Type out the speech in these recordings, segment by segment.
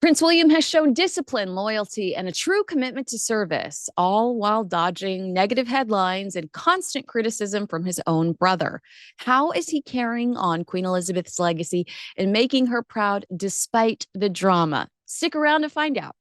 Prince William has shown discipline, loyalty, and a true commitment to service, all while dodging negative headlines and constant criticism from his own brother. How is he carrying on Queen Elizabeth's legacy and making her proud despite the drama? Stick around to find out.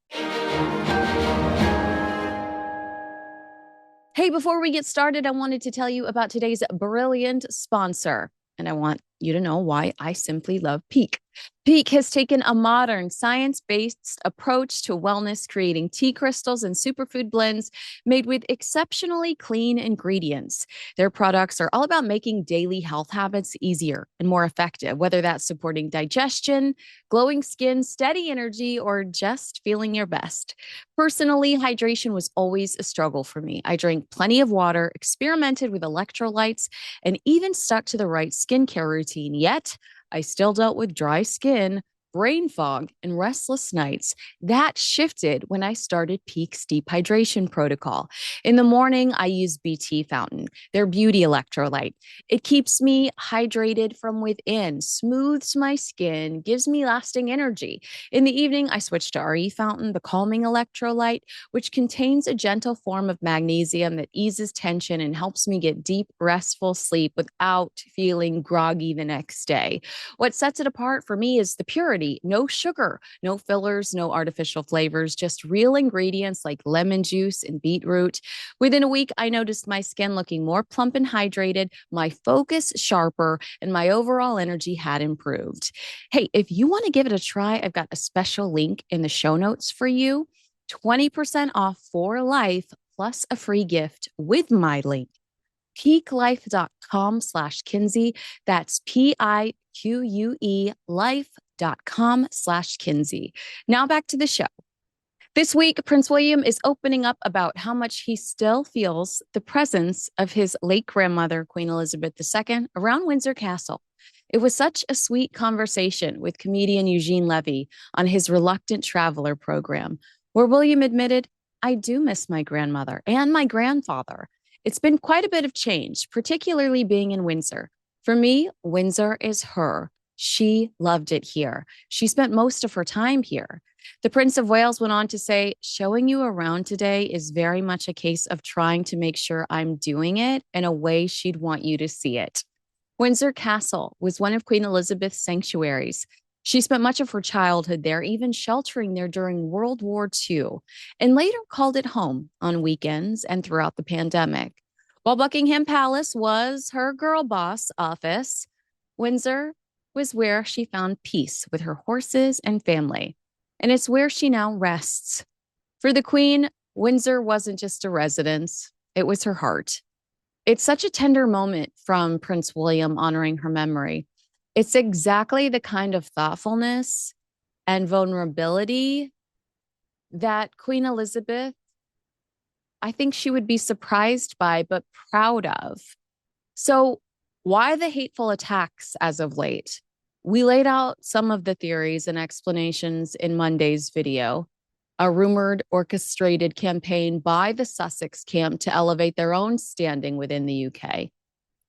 Hey, before we get started, I wanted to tell you about today's brilliant sponsor, and I want you to know why I simply love Peak. Peak has taken a modern, science-based approach to wellness, creating tea crystals and superfood blends made with exceptionally clean ingredients. Their products are all about making daily health habits easier and more effective, whether that's supporting digestion, glowing skin, steady energy, or just feeling your best. Personally, hydration was always a struggle for me. I drank plenty of water, experimented with electrolytes, and even stuck to the right skincare routine. Yet, I still dealt with dry skin, brain fog, and restless nights. That shifted when I started Peak's deep hydration protocol. In the morning, I use BT Fountain, their beauty electrolyte. It keeps me hydrated from within, smooths my skin, gives me lasting energy. In the evening, I switch to RE Fountain, the calming electrolyte, which contains a gentle form of magnesium that eases tension and helps me get deep, restful sleep without feeling groggy the next day. What sets it apart for me is the purity. No sugar, no fillers, no artificial flavors, just real ingredients like lemon juice and beetroot. Within a week, I noticed my skin looking more plump and hydrated, my focus sharper, and my overall energy had improved. Hey, if you want to give it a try, I've got a special link in the show notes for you. 20% off for life plus a free gift with my link. peaklife.com/Kinsey. That's PIQUE life.com/Kinsey. Now back to the show. This week, Prince William is opening up about how much he still feels the presence of his late grandmother, Queen Elizabeth II, around Windsor Castle. It was such a sweet conversation with comedian Eugene Levy on his Reluctant Traveler program, where William admitted, "I do miss my grandmother and my grandfather. It's been quite a bit of change, particularly being in Windsor. For me, Windsor is her. She loved it here. She spent most of her time here." The Prince of Wales went on to say, "Showing you around today is very much a case of trying to make sure I'm doing it in a way she'd want you to see it." Windsor Castle was one of Queen Elizabeth's sanctuaries. She spent much of her childhood there, even sheltering there during World War II, and later called it home on weekends and throughout the pandemic. While Buckingham Palace was her girl boss office, Windsor was where she found peace with her horses and family. And it's where she now rests. For the Queen, Windsor wasn't just a residence, it was her heart. It's such a tender moment from Prince William honoring her memory. It's exactly the kind of thoughtfulness and vulnerability that Queen Elizabeth, I think she would be surprised by, but proud of. So, why the hateful attacks as of late? We laid out some of the theories and explanations in Monday's video. A rumored orchestrated campaign by the Sussex camp to elevate their own standing within the UK.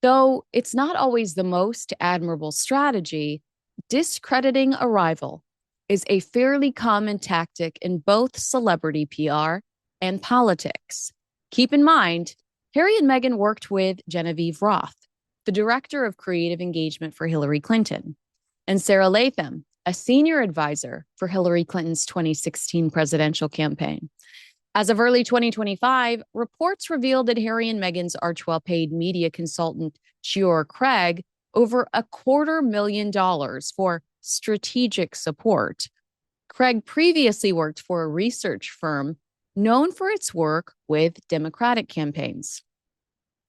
Though it's not always the most admirable strategy, discrediting a rival is a fairly common tactic in both celebrity PR and politics. Keep in mind, Harry and Meghan worked with Genevieve Roth, the director of creative engagement for Hillary Clinton, and Sarah Latham, a senior advisor for Hillary Clinton's 2016 presidential campaign. As of early 2025, reports revealed that Harry and Meghan's Archwell-paid media consultant, Chior Craig, over $250,000 for strategic support. Craig previously worked for a research firm known for its work with Democratic campaigns.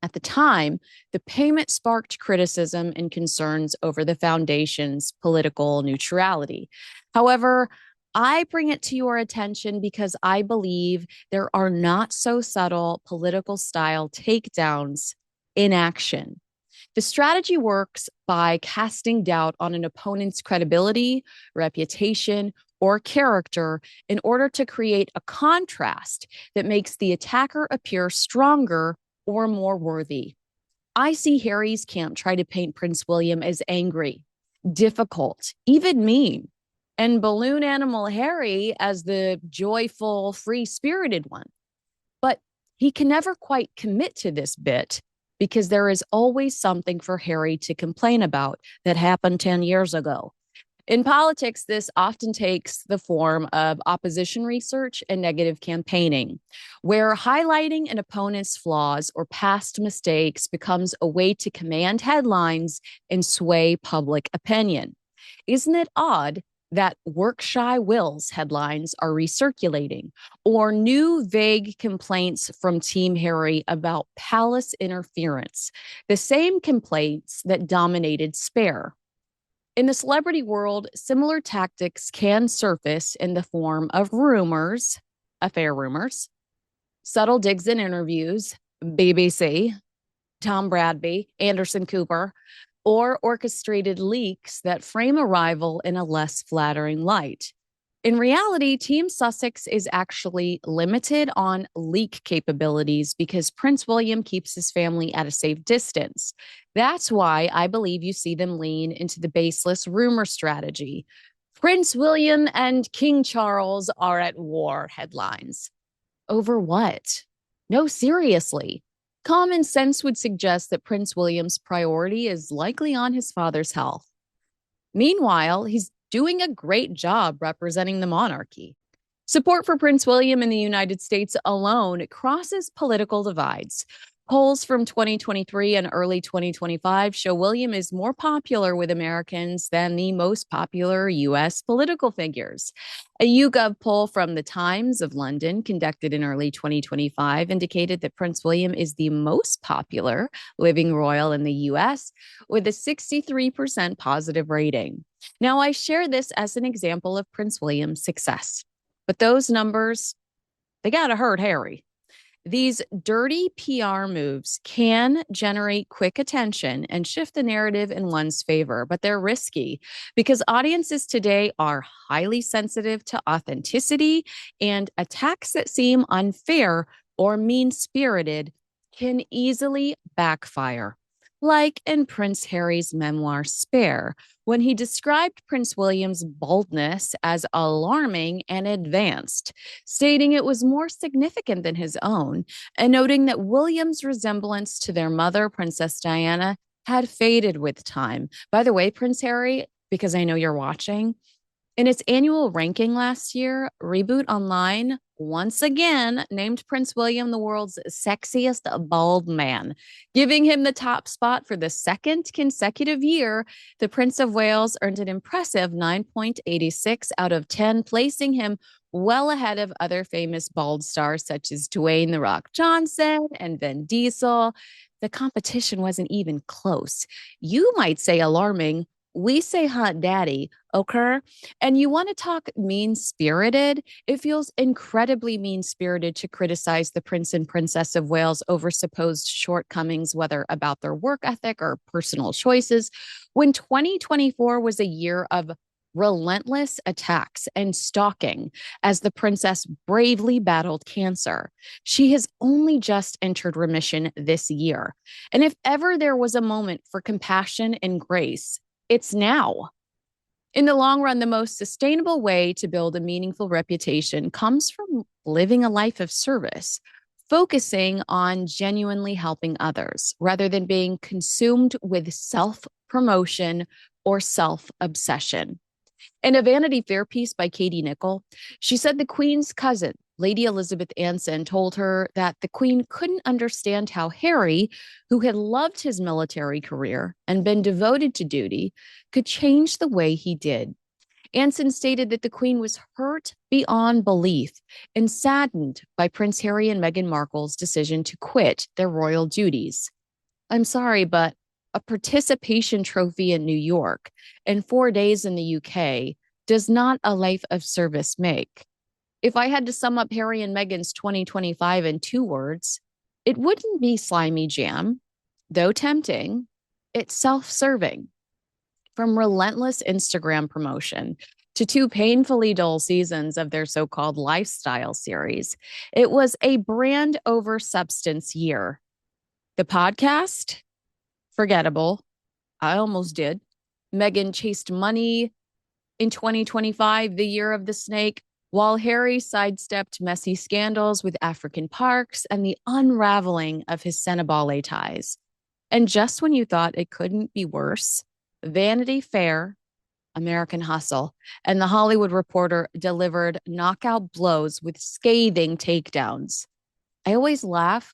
At the time, the payment sparked criticism and concerns over the foundation's political neutrality. However, I bring it to your attention because I believe there are not so subtle political style takedowns in action. The strategy works by casting doubt on an opponent's credibility, reputation, or character in order to create a contrast that makes the attacker appear stronger or more worthy. I see Harry's camp try to paint Prince William as angry, difficult, even mean. and balloon animal Harry as the joyful, free-spirited one. But he can never quite commit to this bit because there is always something for Harry to complain about that happened 10 years ago. In politics, this often takes the form of opposition research and negative campaigning, where highlighting an opponent's flaws or past mistakes becomes a way to command headlines and sway public opinion. Isn't it odd that work shy Will's headlines are recirculating, or new vague complaints from Team Harry about palace interference, the same complaints that dominated Spare? In the celebrity world, similar tactics can surface in the form of rumors, affair rumors, subtle digs in interviews, BBC, Tom Bradby, Anderson Cooper, or orchestrated leaks that frame a rival in a less flattering light. In reality, Team Sussex is actually limited on leak capabilities because Prince William keeps his family at a safe distance. That's why I believe you see them lean into the baseless rumor strategy. Prince William and King Charles are at war headlines. Over what? No, seriously. Common sense would suggest that Prince William's priority is likely on his father's health. Meanwhile, he's doing a great job representing the monarchy. Support for Prince William in the United States alone crosses political divides. Polls from 2023 and early 2025 show William is more popular with Americans than the most popular U.S. political figures. A YouGov poll from the Times of London, conducted in early 2025, indicated that Prince William is the most popular living royal in the U.S., with a 63% positive rating. Now, I share this as an example of Prince William's success, but those numbers, they gotta hurt Harry. These dirty PR moves can generate quick attention and shift the narrative in one's favor, but they're risky because audiences today are highly sensitive to authenticity, and attacks that seem unfair or mean-spirited can easily backfire. Like in Prince Harry's memoir, Spare, when he described Prince William's baldness as alarming and advanced, stating it was more significant than his own, and noting that William's resemblance to their mother, Princess Diana, had faded with time. By the way, Prince Harry, because I know you're watching, in its annual ranking last year, Reboot Online once again named Prince William the world's sexiest bald man, giving him the top spot for the second consecutive year. The Prince of Wales earned an impressive 9.86 out of 10, placing him well ahead of other famous bald stars such as Dwayne "The Rock" Johnson and Vin Diesel. The competition wasn't even close. You might say alarming. We say hot daddy, okay? And you want to talk mean-spirited? It feels incredibly mean-spirited to criticize the Prince and Princess of Wales over supposed shortcomings, whether about their work ethic or personal choices, when 2024 was a year of relentless attacks and stalking as the princess bravely battled cancer. She has only just entered remission this year. And if ever there was a moment for compassion and grace, it's now. In the long run, the most sustainable way to build a meaningful reputation comes from living a life of service, focusing on genuinely helping others rather than being consumed with self-promotion or self-obsession. In a Vanity Fair piece by Katie Nichol, she said the Queen's cousin, Lady Elizabeth Anson, told her that the Queen couldn't understand how Harry, who had loved his military career and been devoted to duty, could change the way he did. Anson stated that the Queen was hurt beyond belief and saddened by Prince Harry and Meghan Markle's decision to quit their royal duties. I'm sorry, but a participation trophy in New York and 4 days in the UK does not a life of service make. If I had to sum up Harry and Meghan's 2025 in 2 words, it wouldn't be slimy jam. Though tempting, it's self-serving. From relentless Instagram promotion to 2 painfully dull seasons of their so-called lifestyle series, it was a brand over substance year. The podcast? Forgettable. I almost did. Meghan chased money In 2025, the year of the snake, while Harry sidestepped messy scandals with African parks and the unraveling of his Senegale ties. And just when you thought it couldn't be worse, Vanity Fair, American Hustle, and The Hollywood Reporter delivered knockout blows with scathing takedowns. I always laugh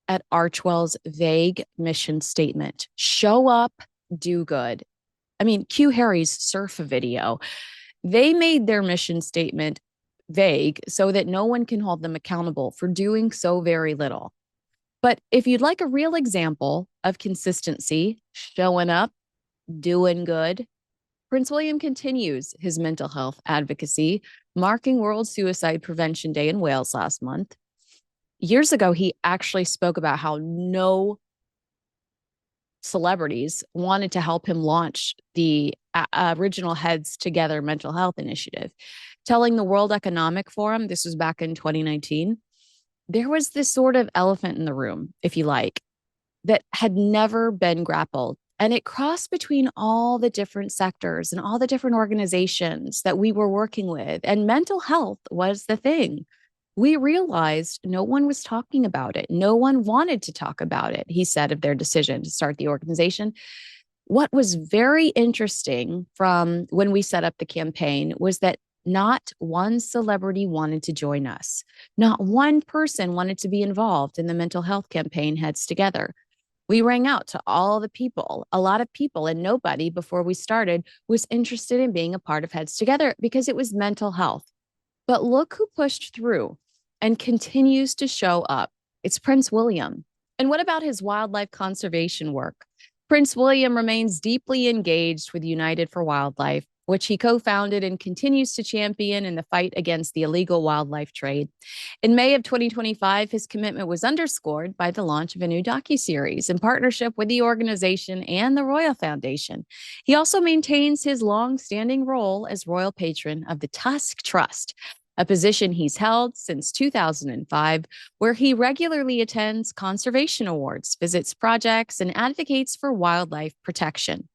at Archwell's vague mission statement: show up, do good. I mean, cue Harry's surf video. They made their mission statement vague so that no one can hold them accountable for doing so very little. But if you'd like a real example of consistency, showing up, doing good, Prince William continues his mental health advocacy, marking World Suicide Prevention Day in Wales last month. Years ago, he actually spoke about how no celebrities wanted to help him launch the original Heads Together mental health initiative, telling the World Economic Forum, this was back in 2019, there was this sort of elephant in the room, if you like, that had never been grappled. And it crossed between all the different sectors and all the different organizations that we were working with. And mental health was the thing. We realized no one was talking about it. No one wanted to talk about it, he said, of their decision to start the organization. What was very interesting from when we set up the campaign was that not one celebrity wanted to join us. Not one person wanted to be involved in the mental health campaign Heads Together. We rang out to all the people, a lot of people, and nobody before we started was interested in being a part of Heads Together because it was mental health. But look who pushed through and continues to show up. It's Prince William. And what about his wildlife conservation work? Prince William remains deeply engaged with United for Wildlife, which he co-founded and continues to champion in the fight against the illegal wildlife trade. In May of 2025, his commitment was underscored by the launch of a new docuseries in partnership with the organization and the Royal Foundation. He also maintains his long-standing role as royal patron of the Tusk Trust, a position he's held since 2005, where he regularly attends conservation awards, visits projects, and advocates for wildlife protection.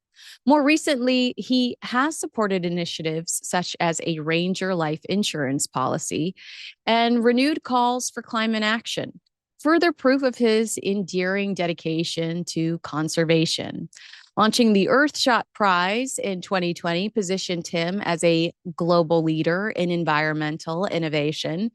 More recently, he has supported initiatives such as a Ranger life insurance policy and renewed calls for climate action, further proof of his endearing dedication to conservation. Launching the Earthshot Prize in 2020 positioned him as a global leader in environmental innovation.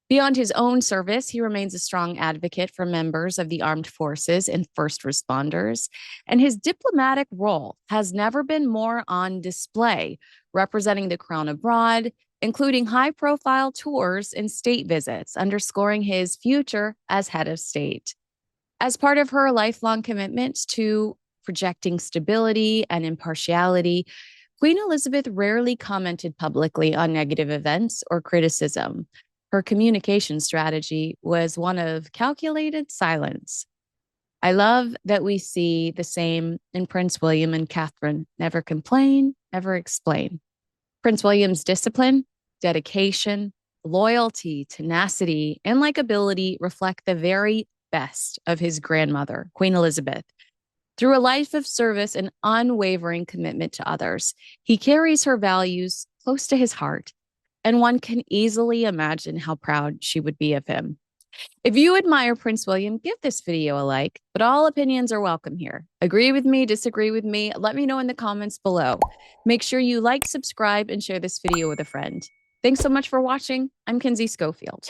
Beyond his own service, he remains a strong advocate for members of the armed forces and first responders, and his diplomatic role has never been more on display, representing the crown abroad, including high-profile tours and state visits, underscoring his future as head of state. As part of her lifelong commitment to projecting stability and impartiality, Queen Elizabeth rarely commented publicly on negative events or criticism. Her communication strategy was one of calculated silence. I love that we see the same in Prince William and Catherine. Never complain, never explain. Prince William's discipline, dedication, loyalty, tenacity, and likability reflect the very best of his grandmother, Queen Elizabeth. Through a life of service and unwavering commitment to others, he carries her values close to his heart, and one can easily imagine how proud she would be of him. If you admire Prince William, give this video a like, but all opinions are welcome here. Agree with me, disagree with me, let me know in the comments below. Make sure you like, subscribe, and share this video with a friend. Thanks so much for watching. I'm Kinsey Schofield.